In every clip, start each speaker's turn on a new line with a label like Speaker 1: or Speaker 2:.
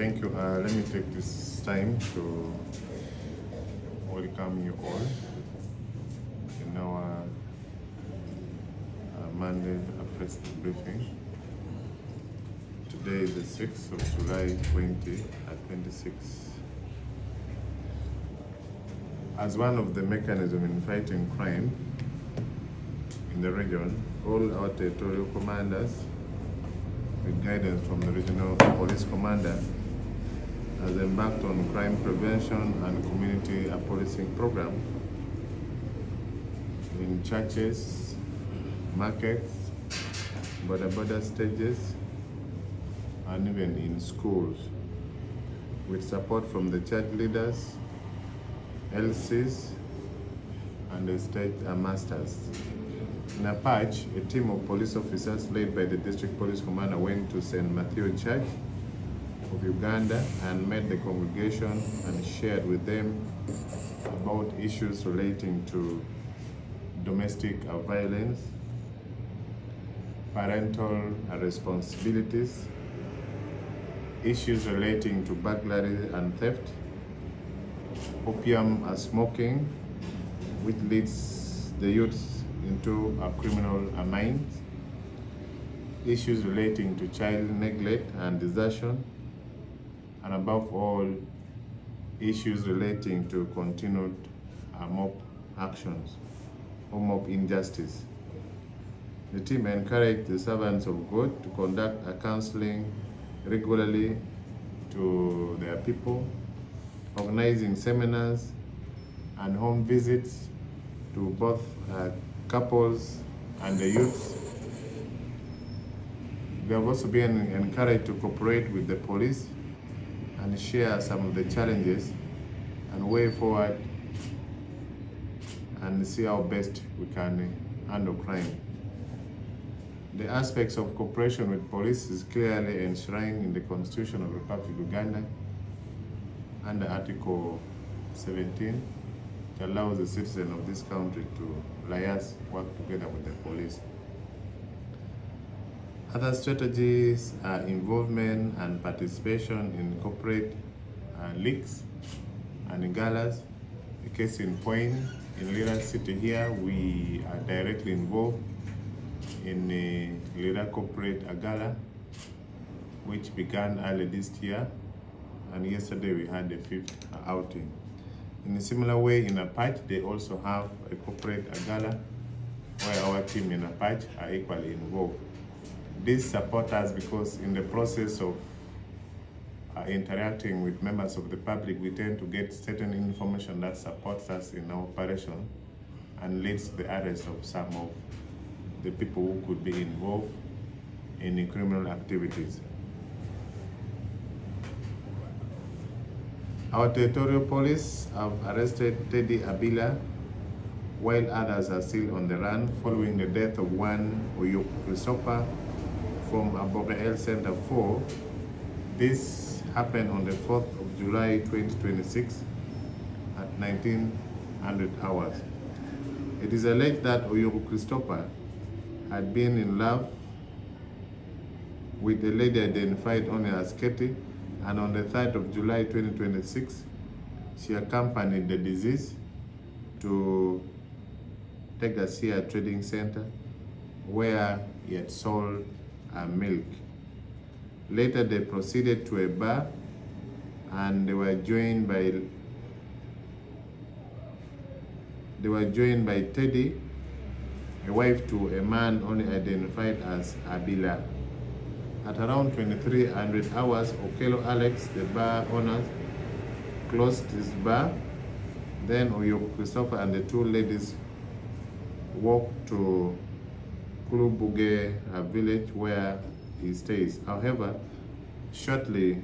Speaker 1: Thank you. Let me take this time to welcome you all in our Monday press briefing. Today is the 6th of July 2026. As one of the mechanisms in fighting crime in the region, all our territorial commanders, with guidance from the regional police commander, has embarked on crime prevention and community policing program in churches, markets, border stages, and even in schools, with support from the church leaders, LCs, and the state masters. In Apache, a team of police officers led by the district police commander went to St. Matthew Church of Uganda and met the congregation and shared with them about issues relating to domestic violence, parental responsibilities, issues relating to burglary and theft, opium smoking, which leads the youth into a criminal minds, issues relating to child neglect and desertion, and above all, issues relating to continued mob actions or mob injustice. The team encouraged the servants of God to conduct a counseling regularly to their people, organizing seminars and home visits to both couples and the youth. They have also been encouraged to cooperate with the police and share some of the challenges and way forward and see how best we can handle crime. The aspects of cooperation with police is clearly enshrined in the Constitution of the Republic of Uganda under Article 17. It allows the citizens of this country to liaise, work together with the police. Other strategies are involvement and participation in corporate leagues and galas. A case in point, in Lira City here, we are directly involved in the Lira Corporate Gala, which began early this year, and yesterday we had the 5th outing. In a similar way, in Apache, they also have a corporate gala where our team in Apache are equally involved. This supports us because in the process of interacting with members of the public, we tend to get certain information that supports us in our operation and leads to the arrest of some of the people who could be involved in the criminal activities. Our territorial police have arrested Teddy Abila, while others are still on the run following the death of one Oyuk Christopher from Aboga Health Center 4. This happened on the 4th of July 2026 at 1900 hours. It is alleged that Oyuk Christopher had been in love with a lady identified only as Katie, and on the 3rd of July 2026, she accompanied the deceased to Tegasia Trading Center, where he had sold milk. Later, they proceeded to a bar, and they were joined by Teddy, a wife to a man only identified as Abila. At around 2300 hours, Okello Alex, the bar owner, closed his bar. Then Oyuk Christopher and the two ladies walked to Kulubuge village where he stays. However, shortly,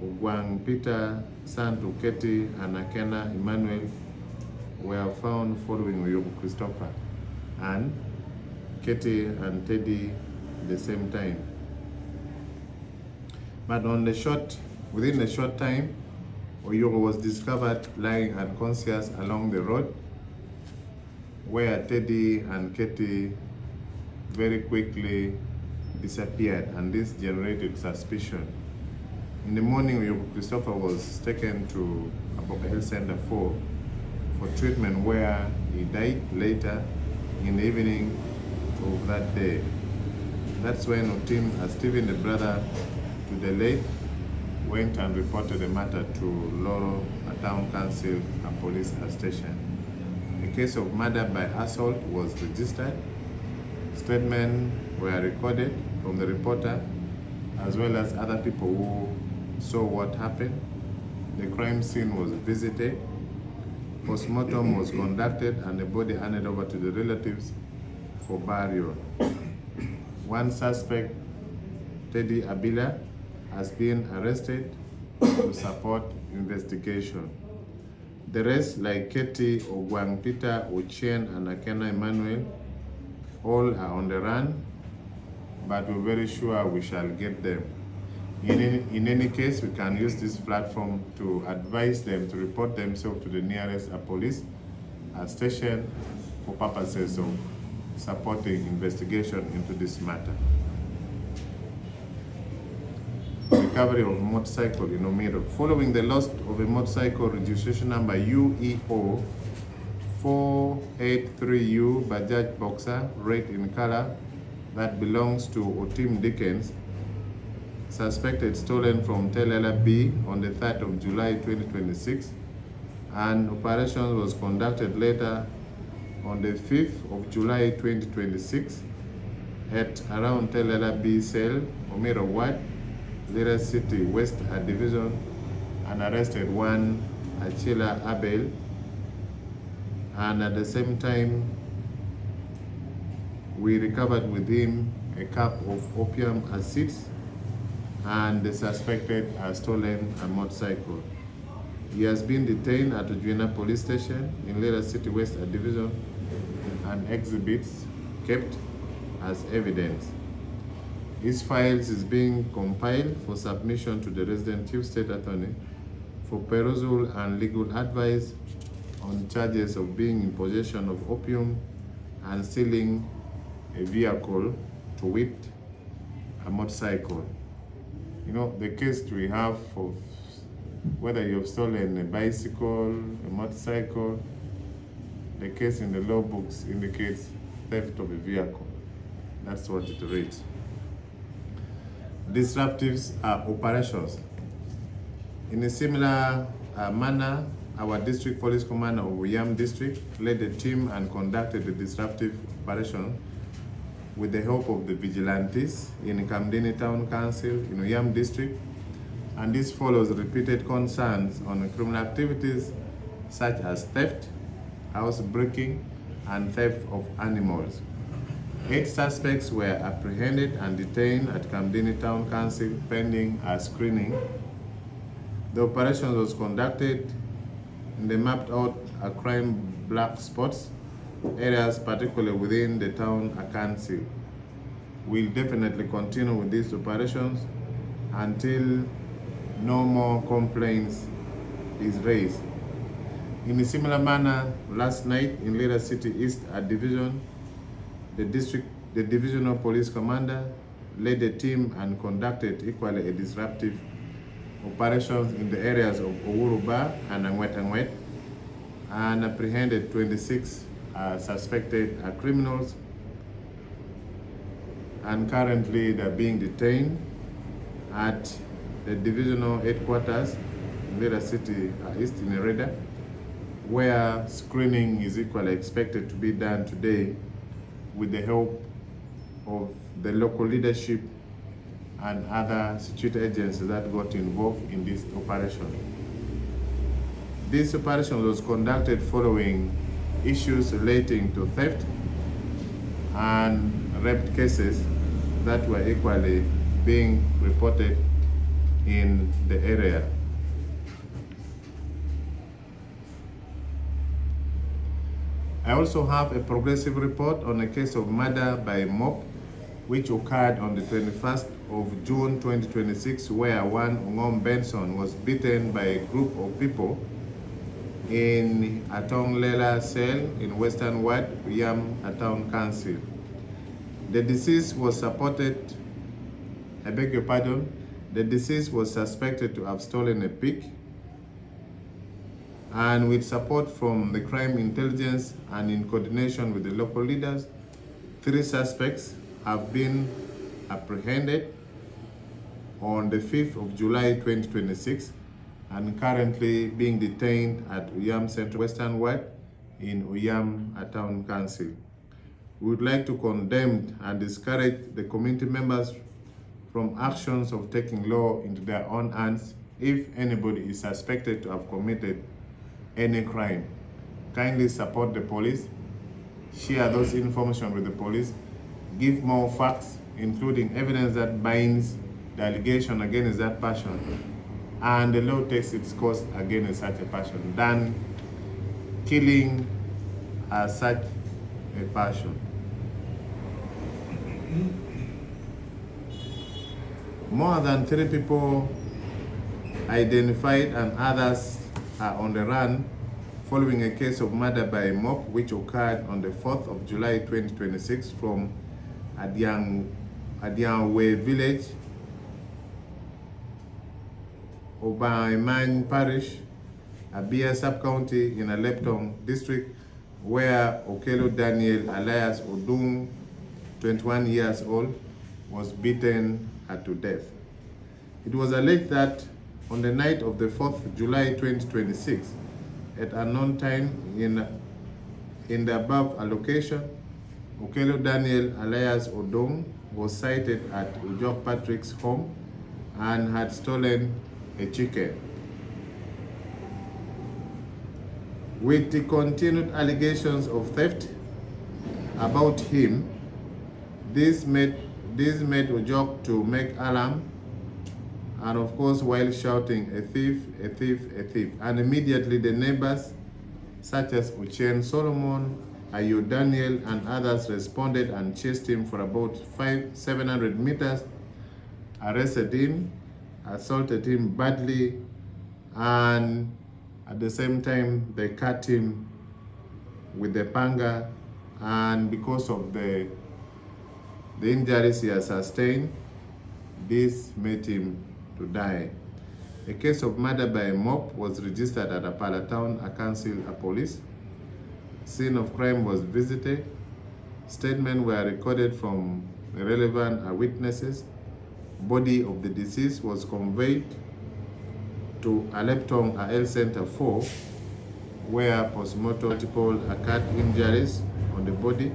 Speaker 1: Ogwang Peter, Santu Keti, and Akena Emmanuel were found following Oyuk Christopher and Katie and Teddy at the same time. But within a short time, Oyuk was discovered lying unconscious along the road, where Teddy and Katie very quickly disappeared, and this generated suspicion. In the morning, Oyoko Christopher was taken to Aboka Health Center for treatment, where he died later in the evening of that day. That's when Otim, Stephen, the brother to the late, went and reported the matter to Loro, a town council and police station. A case of murder by assault was registered. Statements were recorded from the reporter as well as other people who saw what happened. The crime scene was visited. Postmortem was conducted and the body handed over to the relatives for burial. One suspect, Teddy Abila, has been arrested to support investigation. The rest, like Katie Ogwang, Peter Ochen, and Akena Emmanuel, all are on the run, but we're very sure we shall get them. In any case, we can use this platform to advise them to report themselves to the nearest police station for purposes of supporting investigation into this matter. Recovery of motorcycle in Omiro. Following the loss of a motorcycle registration number UEO 483U Bajaj Boxer, red in color, that belongs to Otim Dickens, suspected stolen from Telela B on the 3rd of July 2026, and operation was conducted later on the 5th of July 2026 at around Telela B cell, Omiro Ward, Lira City West Division, and arrested one Achila Abel, and at the same time we recovered with him a cup of opium acids, and the suspected has stolen a motorcycle. He has been detained at Ujuina Police Station in Lira City West Division, and exhibits kept as evidence. His files is being compiled for submission to the resident Chief State Attorney for perusal and legal advice on charges of being in possession of opium and stealing a vehicle, to wit, a motorcycle. You know, the case we have of whether you've stolen a bicycle, a motorcycle, the case in the law books indicates theft of a vehicle. That's what it reads. Disruptives are operations. In a similar manner, our district police commander of Uyam district led a team and conducted a disruptive operation with the help of the vigilantes in Kamdini Town Council in Uyam district, and this follows repeated concerns on criminal activities such as theft, housebreaking, and theft of animals. 8 suspects were apprehended and detained at Kamdini Town Council pending a screening. The operation was conducted in the mapped out crime black spots areas, particularly within the town council. We'll definitely continue with these operations until no more complaints is raised. In a similar manner, last night in Lira City East Division, the divisional police commander led a team and conducted equally a disruptive operations in the areas of Ouruba and Angwet, and apprehended 26 suspected criminals, and currently they're being detained at the divisional headquarters in Lira City East in Ereda, where screening is equally expected to be done today with the help of the local leadership and other security agencies that got involved in this operation. This operation was conducted following issues relating to theft and rape cases that were equally being reported in the area. I also have a progressive report on a case of murder by mob which occurred on the 21st of June 2026, where one Ongom Benson was beaten by a group of people in Atong Lela cell in Western Ward, Yam Town Council. The deceased was supported, The deceased was suspected to have stolen a pig, and with support from the crime intelligence and in coordination with the local leaders, 3 suspects have been apprehended on the 5th of July 2026 and currently being detained at Uyam Central Western Ward in Uyam Town Council. We would like to condemn and discourage the community members from actions of taking law into their own hands if anybody is suspected to have committed any crime. Kindly support the police, share those information with the police, give more facts, including evidence that binds the allegation against that person, and the law takes its course against such a person than killing such a person. More than 3 people identified and others are on the run following a case of murder by a mob which occurred on the 4th of July 2026 from Adiangwe village, Obaiman Parish, Abia sub-county in Aleptong district, where Okello Daniel alias Odung, 21 years old, was beaten to death. It was alleged that on the night of the 4th of July 2026, at unknown time in the above location, Okello Daniel alias Odung was sighted at Ujok Patrick's home and had stolen a chicken. With the continued allegations of theft about him, this made Ujok to make alarm, and of course while shouting, "A thief, a thief, a thief." And immediately the neighbors such as Ochieng Solomon, Ayo Daniel and others responded and chased him for about 700 meters, arrested him, assaulted him badly, and at the same time they cut him with the panga, and because of the injuries he has sustained, this made him to die. A case of murder by a mob was registered at Apala Town Council Police. Scene of crime was visited. Statements were recorded from the relevant witnesses. Body of the deceased was conveyed to Aleptong Health Center 4, where postmortem multiple cut injuries on the body.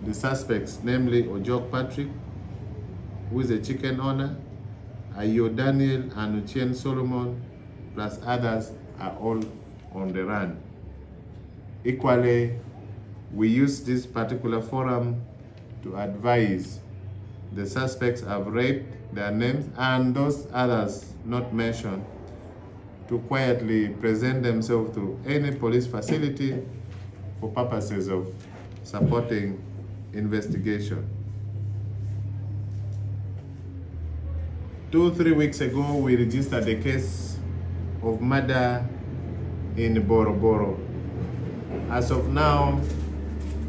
Speaker 1: The suspects, namely Ojok Patrick, who is a chicken owner, Ayo Daniel and Ochieng Solomon, plus others, are all on the run. Equally, we use this particular forum to advise the suspects have read their names and those others not mentioned to quietly present themselves to any police facility for purposes of supporting investigation. 2-3 weeks ago, we registered a case of murder in Boroboro. As of now,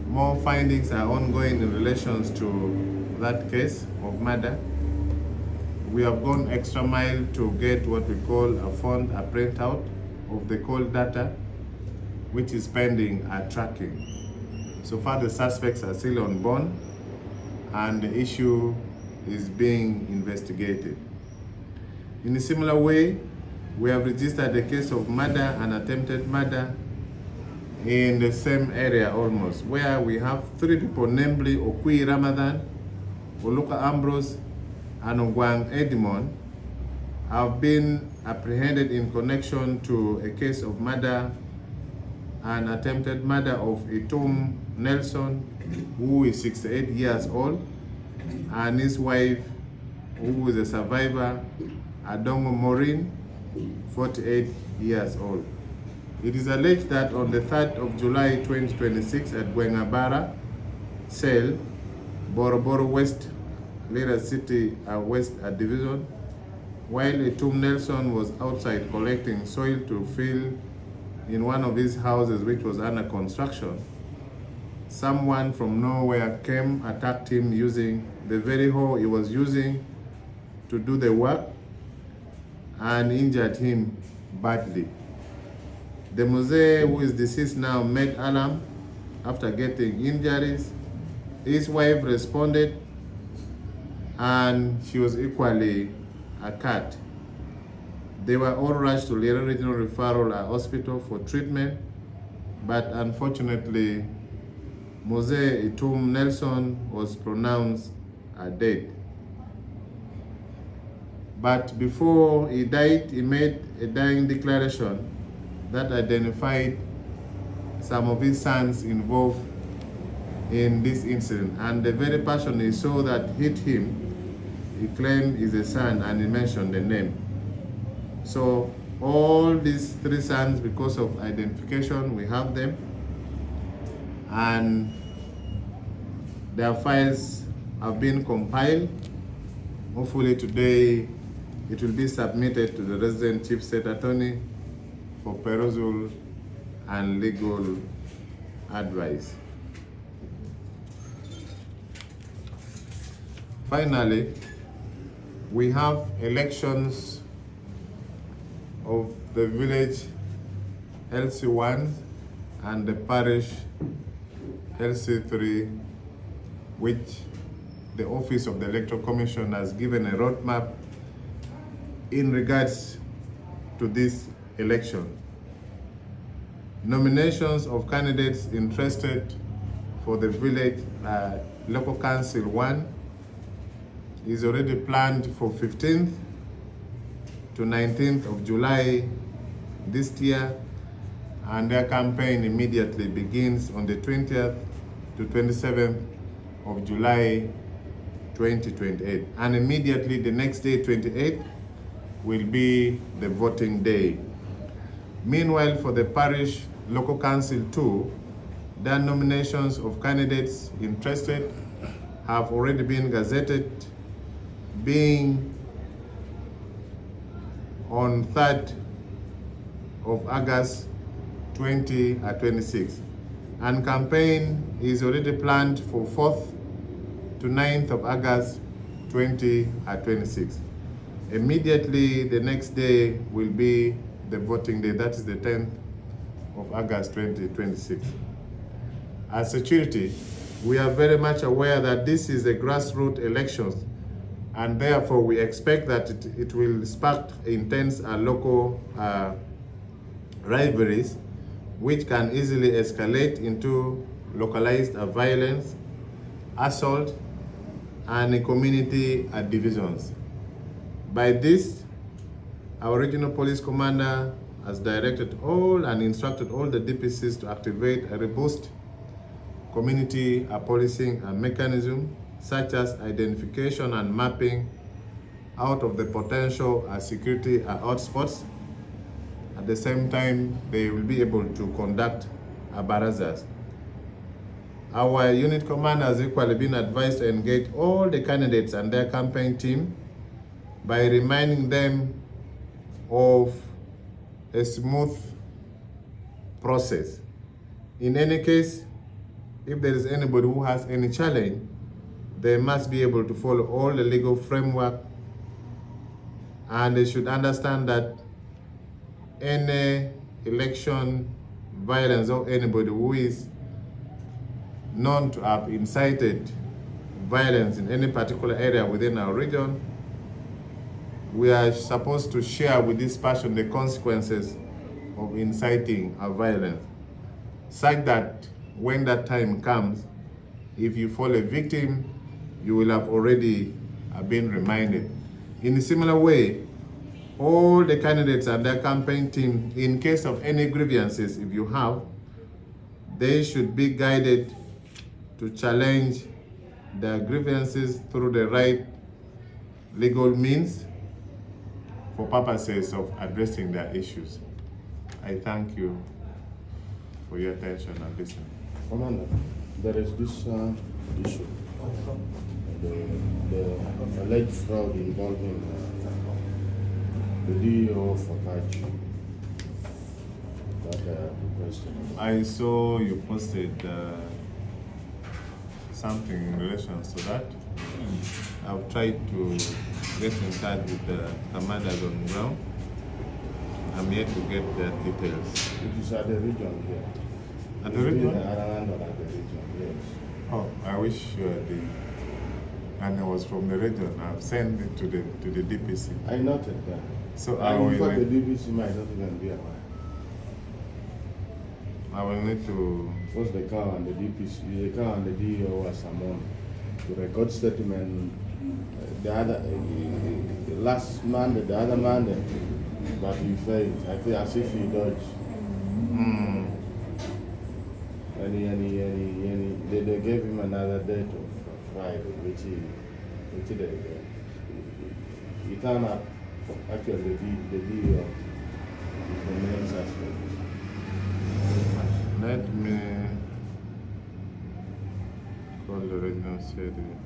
Speaker 1: more findings are ongoing in relation to that case of murder. We have gone extra mile to get what we call a printout of the call data, which is pending tracking. So far, the suspects are still on bond, and the issue is being investigated. In a similar way, we have registered a case of murder and attempted murder in the same area almost, where we have 3 people, namely Okui Ramadan, Oluka Ambrose, and Ogwang Edmond, have been apprehended in connection to a case of murder and attempted murder of Itum Nelson, who is 68 years old, and his wife, who is a survivor, Adongo Maureen, 48 years old. It is alleged that on the 3rd of July 2026 at Gwengabara, Cell, Boroboro West, Lira City West Division, while Itum Nelson was outside collecting soil to fill in one of his houses which was under construction, someone from nowhere came, attacked him using the very hoe he was using to do the work and injured him badly. The Mose, who is deceased now, met alarm after getting injuries. His wife responded, and she was equally cut. They were all rushed to Lira Regional Referral Hospital for treatment, but unfortunately, Mose Itum Nelson was pronounced dead. But before he died, he made a dying declaration that identified some of his sons involved in this incident. And the very person he saw that hit him, he claimed is a son, and he mentioned the name. So all these 3 sons, because of identification, we have them, and their files have been compiled. Hopefully today it will be submitted to the resident chief state attorney for perusal and legal advice. Finally, we have elections of the village LC1 and the parish LC3, which the Office of the Electoral Commission has given a roadmap in regards to this election. Nominations of candidates interested for the village local council 1 is already planned for 15th to 19th of July this year, and their campaign immediately begins on the 20th to 27th of July 2028. And immediately the next day, 28th, will be the voting day. Meanwhile, for the parish local council 2, their nominations of candidates interested have already been gazetted, being on 3rd of August 2026. And campaign is already planned for 4th to 9th of August 2026. Immediately the next day will be the voting day, that is the 10th of August 2026. As security, we are very much aware that this is a grassroots election, and therefore we expect that it will spark intense local rivalries, which can easily escalate into localized violence, assault, and community divisions. By this, our regional police commander has directed all and instructed all the DPCs to activate a robust community policing mechanism, such as identification and mapping out of the potential security hotspots. At the same time, they will be able to conduct barazas. Our unit commander has equally been advised to engage all the candidates and their campaign team by reminding them of a smooth process. In any case, if there is anybody who has any challenge, they must be able to follow all the legal framework, and they should understand that any election violence or anybody who is known to have incited violence in any particular area within our region, we are supposed to share with this person the consequences of inciting violence, such that when that time comes, if you fall a victim, you will have already been reminded. In a similar way, all the candidates and their campaign team, in case of any grievances, if you have, they should be guided to challenge their grievances through the right legal means for purposes of addressing their issues. I thank you for your attention and listening.
Speaker 2: Commander, there is this issue, the alleged fraud involving the DEO of Apache. That question.
Speaker 1: I saw you posted something in relation to that. I've tried to get in touch with the commanders on ground. I'm yet to get the details.
Speaker 2: It is at the region here.
Speaker 1: At the
Speaker 2: It's been
Speaker 1: region?
Speaker 2: around or at the region, yes.
Speaker 1: Oh, I wish you were the. And it was from the region. I've sent it to the DPC.
Speaker 2: I noted that.
Speaker 1: So I
Speaker 2: And in
Speaker 1: will.
Speaker 2: fact, the DBC might not even be aware.
Speaker 1: I will need to.
Speaker 2: Because the car and the DPC, the car and the DEO was summoned to record statement. The other, the last Monday, the other Monday, but he failed. I feel as if he dodged.
Speaker 1: Mm,
Speaker 2: They gave him another date of Friday, which he turned up. Actually, the DEO is the main suspect.
Speaker 1: let me call the regional secretary.